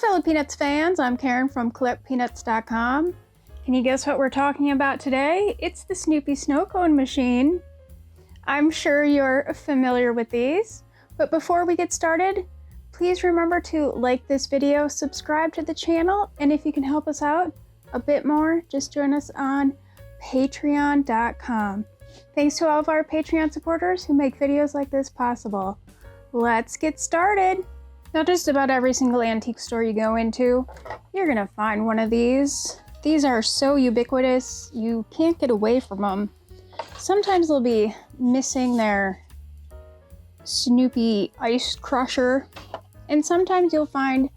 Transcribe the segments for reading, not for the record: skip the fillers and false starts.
fellow Peanuts fans, I'm Karen from CollectPeanuts.com. Can you guess what we're talking about today? It's the Snoopy Sno-Cone Machine. I'm sure you're familiar with these, but before we get started, please remember to like this video, subscribe to the channel, and if you can help us out a bit more, just join us on Patreon.com. Thanks to all of our Patreon supporters who make videos like this possible. Let's get started. Now, just about every single antique store you go into, you're gonna find one of these. These are so ubiquitous, you can't get away from them. Sometimes they'll be missing their Snoopy ice crusher, and sometimes you'll find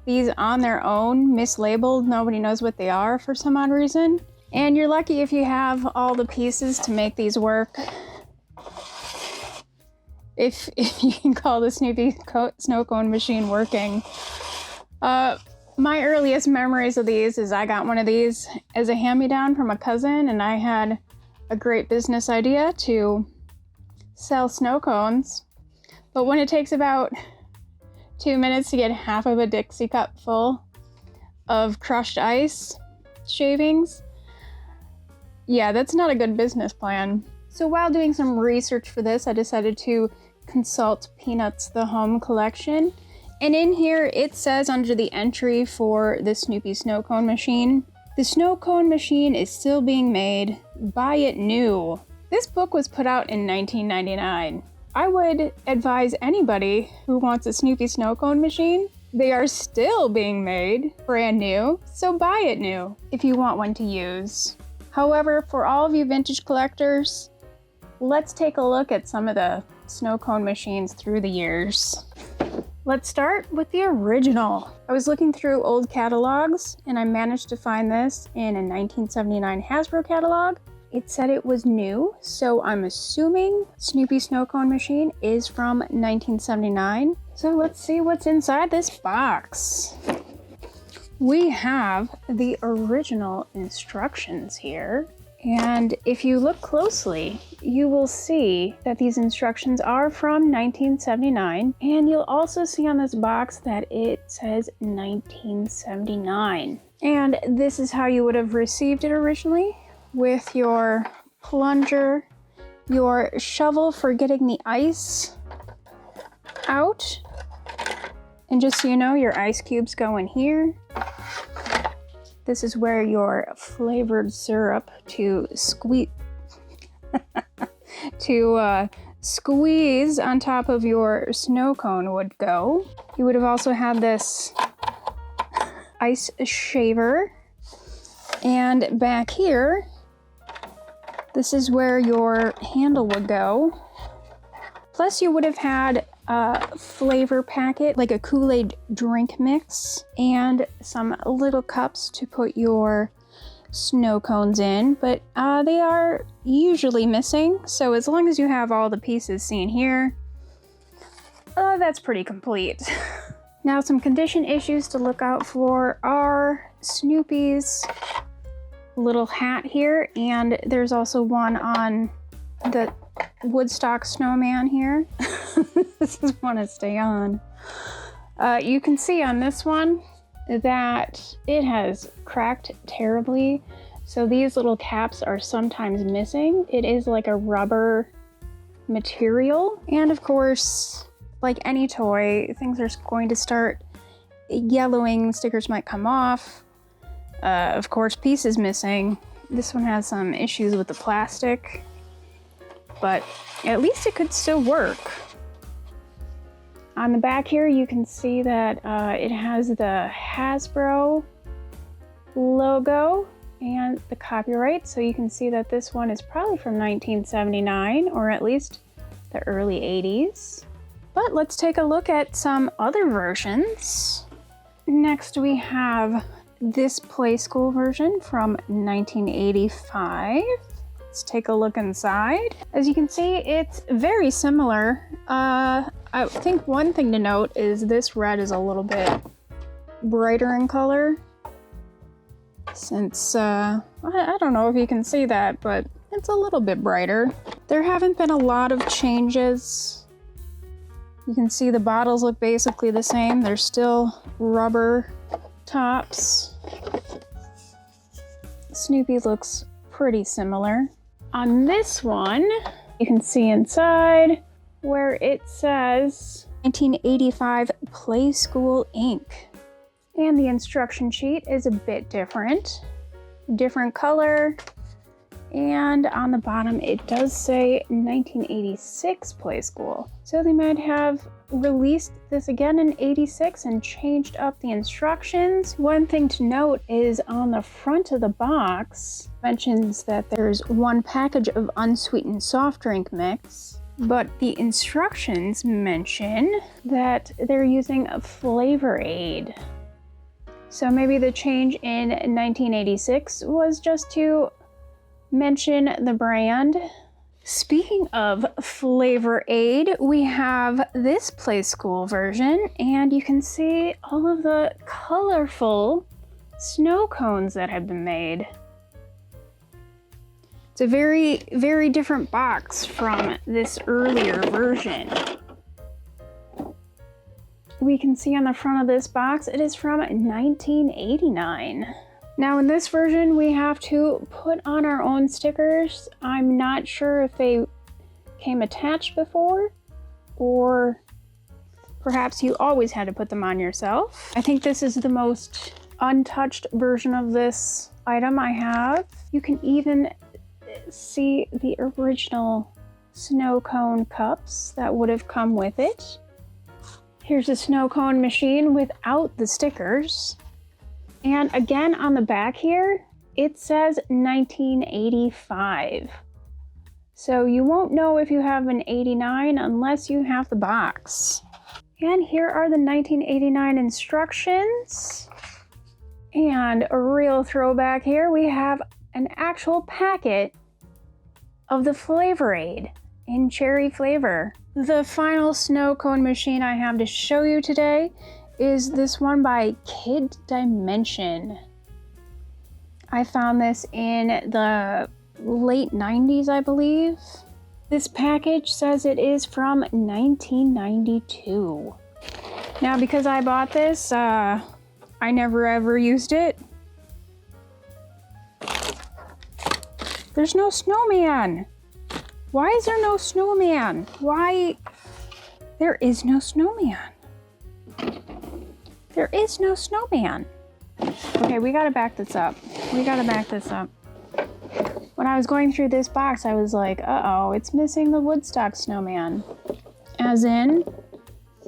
these on their own, mislabeled. Nobody knows what they are for some odd reason. And you're lucky if you have all the pieces to make these work. If you can call the Snoopy Sno-Cone Machine working. My earliest memories of these is I got one of these as a hand-me-down from a cousin, and I had a great business idea to sell snow cones. But when it takes about 2 minutes to get half of a Dixie cup full of crushed ice shavings, yeah, that's not a good business plan. So while doing some research for this, I decided to consult Peanuts the Home Collection. And in here, it says under the entry for the Snoopy Sno-Cone Machine, the Sno-Cone Machine is still being made. Buy it new. This book was put out in 1999. I would advise anybody who wants a Snoopy Sno-Cone Machine, they are still being made brand new, so buy it new if you want one to use. However, for all of you vintage collectors, let's take a look at some of the snow-cone machines through the years. Let's start with the original. I was looking through old catalogs and I managed to find this in a 1979 Hasbro catalog. It said it was new, so I'm assuming Snoopy Sno-Cone Machine is from 1979. So let's see what's inside this box. We have the original instructions here. And if you look closely, you will see that these instructions are from 1979. And you'll also see on this box that it says 1979. And this is how you would have received it originally, with your plunger, your shovel for getting the ice out. And just so you know, your ice cubes go in here. This is where your flavored syrup to squeeze on top of your snow cone would go. You would have also had this ice shaver. And back here, this is where your handle would go. Plus you would have had a flavor packet, like a Kool-Aid drink mix, and some little cups to put your snow cones in, but they are usually missing. So as long as you have all the pieces seen here, that's pretty complete. Now, some condition issues to look out for are Snoopy's little hat here, and there's also one on the Woodstock snowman here. This is one to stay on. You can see on this one that it has cracked terribly, so these little caps are sometimes missing. It is like a rubber material, and of course, like any toy, things are going to start yellowing, stickers might come off. Of course, pieces missing. This one has some issues with the plastic, but at least it could still work. On the back here, you can see that it has the Hasbro logo and the copyright, so you can see that this one is probably from 1979, or at least the early 80s. But let's take a look at some other versions. Next, we have this Playskool version from 1985. Let's take a look inside. As you can see, it's very similar. I think one thing to note is this red is a little bit brighter in color. Since, I don't know if you can see that, but it's a little bit brighter. There haven't been a lot of changes You can see the bottles look basically the same. They're still rubber tops. Snoopy looks pretty similar. On this one, you can see inside where it says 1985 Playskool Inc. And the instruction sheet is a bit different color. And on the bottom, it does say 1986 Playskool. So they might have released this again in 86 and changed up the instructions. One thing to note is on the front of the box, mentions that there's 1 package of unsweetened soft drink mix, but the instructions mention that they're using a flavor aid. So maybe the change in 1986 was just to mention the brand. Speaking of flavor aid, we have this Playskool version, and you can see all of the colorful snow cones that have been made. It's a very, very different box from this earlier version. We can see on the front of this box, it is from 1989. Now in this version, we have to put on our own stickers. I'm not sure if they came attached before, or perhaps you always had to put them on yourself. I think this is the most untouched version of this item I have. You can even see the original snow cone cups that would have come with it. Here's a snow cone machine without the stickers. And again, on the back here, it says 1985. So you won't know if you have an 89 unless you have the box. And here are the 1989 instructions. And a real throwback here, we have an actual packet of the flavor aid in cherry flavor. The final snow cone machine I have to show you today is this one by Kid Dimension. I found this in the late 90s, I believe. This package says it is from 1992. Now, because I bought this, I never ever used it. There's no snowman. Why is there no snowman? Why? There is no snowman. There is no snowman. Okay, we gotta back this up. When I was going through this box, I was like, uh-oh, it's missing the Woodstock snowman. As in,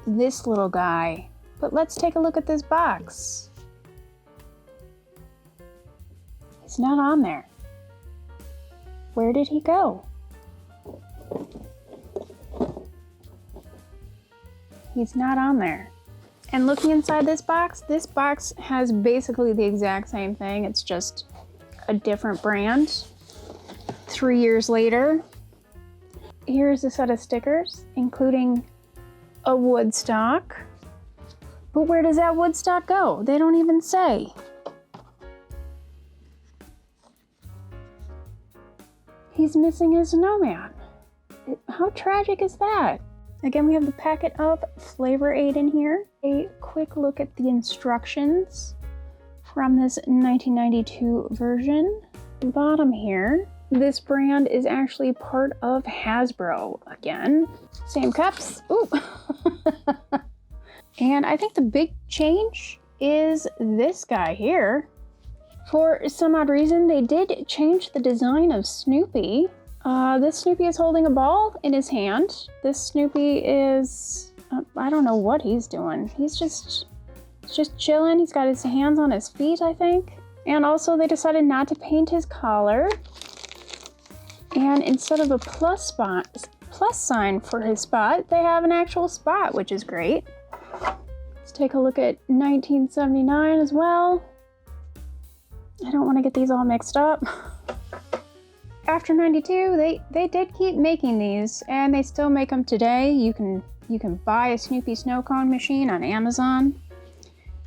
this little guy. But let's take a look at this box. He's not on there. Where did he go? He's not on there. And looking inside this box has basically the exact same thing. It's just a different brand. 3 years later, here's a set of stickers, including a Woodstock. But where does that Woodstock go? They don't even say. He's missing his snowman. How tragic is that? Again, we have the packet of flavor aid in here. A quick look at the instructions from this 1992 version. Bottom here, this brand is actually part of Hasbro again. Same cups. Ooh. And I think the big change is this guy here. For some odd reason, they did change the design of Snoopy. This Snoopy is holding a ball in his hand. This Snoopy is, I don't know what he's doing. He's just chilling. He's got his hands on his feet, I think. And also they decided not to paint his collar. And instead of a plus sign for his spot, they have an actual spot, which is great. Let's take a look at 1979 as well. I don't want to get these all mixed up. After 92, they did keep making these, and they still make them today. You can buy a Snoopy Sno-Cone Machine on Amazon.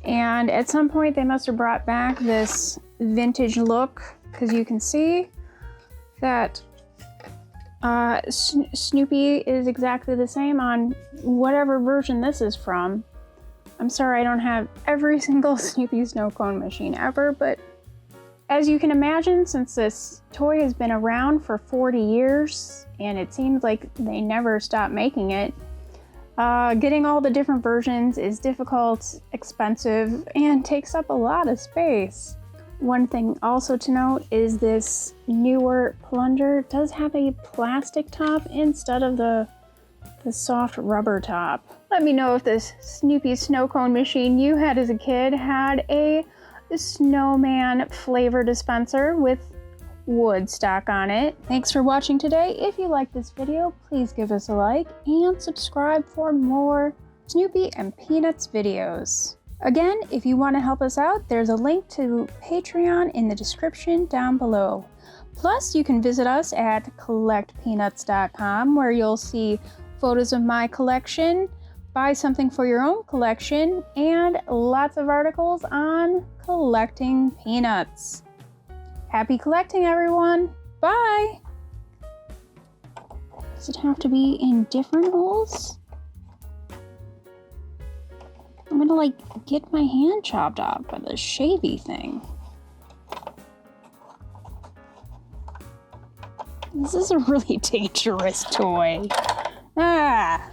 And at some point, they must have brought back this vintage look, because you can see that Snoopy is exactly the same on whatever version this is from. I'm sorry I don't have every single Snoopy Sno-Cone machine ever, but as you can imagine, since this toy has been around for 40 years, and it seems like they never stopped making it, getting all the different versions is difficult, expensive, and takes up a lot of space. One thing also to note is this newer plunger does have a plastic top instead of the soft rubber top. Let me know if this Snoopy Sno-Cone machine you had as a kid had a snowman flavor dispenser with wood stock on it. Thanks for watching today. If you like this video, please give us a like and subscribe for more Snoopy and Peanuts videos. Again, if you want to help us out, there's a link to Patreon in the description down below. Plus, you can visit us at CollectPeanuts.com, where you'll see photos of my collection, buy something for your own collection, and lots of articles on collecting peanuts. Happy collecting, everyone! Bye! Does it have to be in different holes? I'm gonna like get my hand chopped off by the shavy thing. This is a really dangerous toy. Ah!